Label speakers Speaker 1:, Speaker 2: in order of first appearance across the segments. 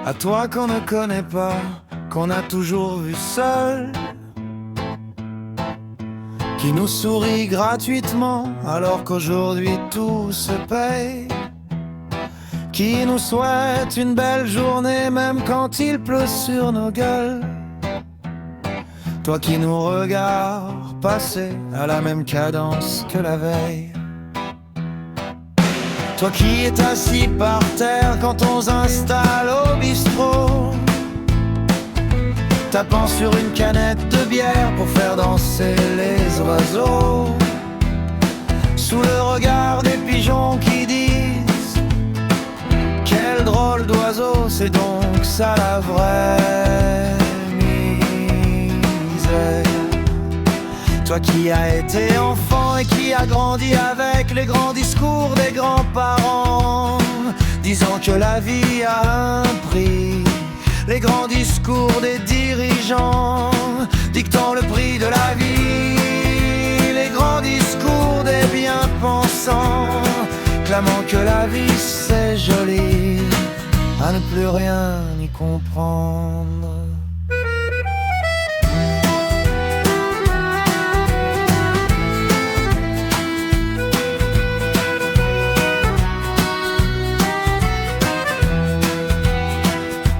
Speaker 1: À toi qu'on ne connaît pas, qu'on a toujours vu seul, qui nous sourit gratuitement alors qu'aujourd'hui tout se paye, qui nous souhaite une belle journée même quand il pleut sur nos gueules. Toi qui nous regardes passer à la même cadence que la veille, toi qui es assis par terre quand on s'installe au bistrot, tapant sur une canette de bière pour faire danser les oiseaux, sous le regard des pigeons qui disent quel drôle d'oiseau, c'est donc ça la vraie misère. Toi qui as été enfant et qui a grandi avec les grands discours des grands-parents, disant que la vie a un prix, les grands discours des dirigeants dictant le prix de la vie, les grands discours des bien-pensants clamant que la vie c'est joli, à ne plus rien y comprendre.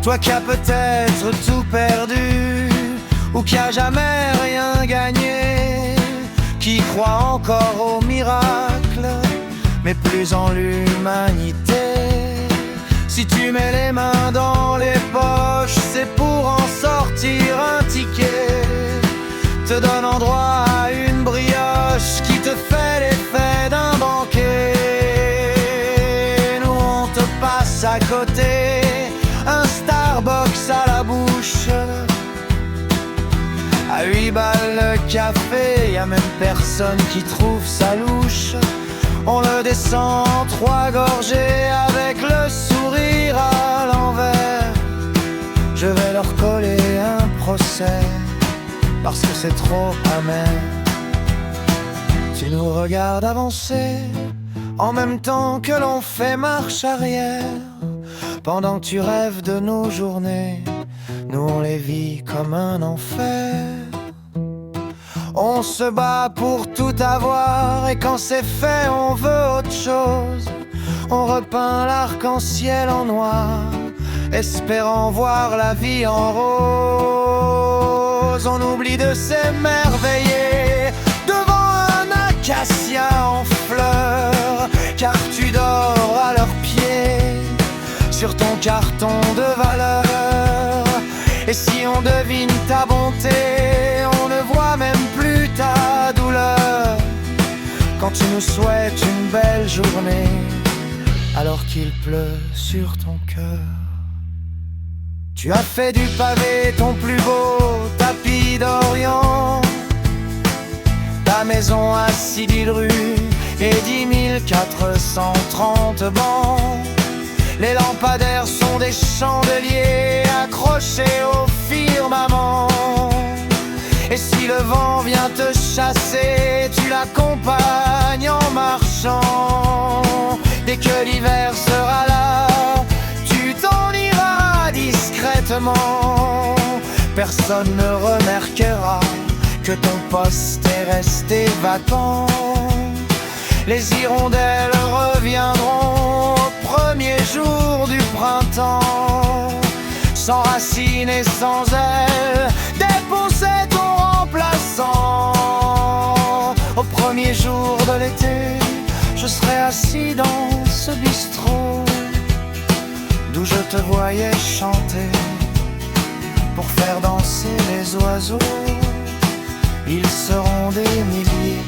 Speaker 1: Toi qui as peut-être tout perdu, ou qui a jamais rien gagné, qui croit encore au miracle, mais plus en l'humanité. Si tu mets les mains dans les poches, c'est pour en sortir un ticket, te donnant droit à une brioche qui te fait l'effet d'un banquet. Nous on te passe à côté, un Starbucks à la bouche, à 8 balles le café, y a même personne qui trouve ça louche. On le descend en 3 gorgées avec le sourire à l'envers. Je vais leur coller un procès parce que c'est trop amer. Tu nous regardes avancer en même temps que l'on fait marche arrière. Pendant que tu rêves de nos journées, nous on les vit comme un enfer. On se bat pour tout avoir et quand c'est fait on veut autre chose. On repeint l'arc-en-ciel en noir, espérant voir la vie en rose. On oublie de s'émerveiller devant un acacia en fleurs, car tu dors à leurs pieds sur ton carton de valeur. Et si on devine ta bonté, on ne voit même plus ta douleur. Quand tu nous souhaites une belle journée, alors qu'il pleut sur ton cœur. Tu as fait du pavé ton plus beau tapis d'Orient, ta maison à 6 rues et 10 430 bancs. Les lampadaires sont des chandeliers accrochés au firmament. Et si le vent vient te chasser, tu l'accompagnes en marchant. Dès que l'hiver sera là, tu t'en iras discrètement. Personne ne remarquera que ton poste est resté vacant. Les hirondelles reviendront au premier jour du printemps, sans racines et sans ailes, déposer ton remplaçant. Au premier jour de l'été, je serai assis dans ce bistrot d'où je te voyais chanter pour faire danser les oiseaux. Ils seront des milliers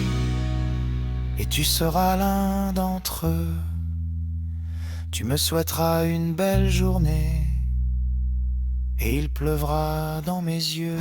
Speaker 1: et tu seras l'un d'entre eux. Tu me souhaiteras une belle journée et il pleuvra dans mes yeux.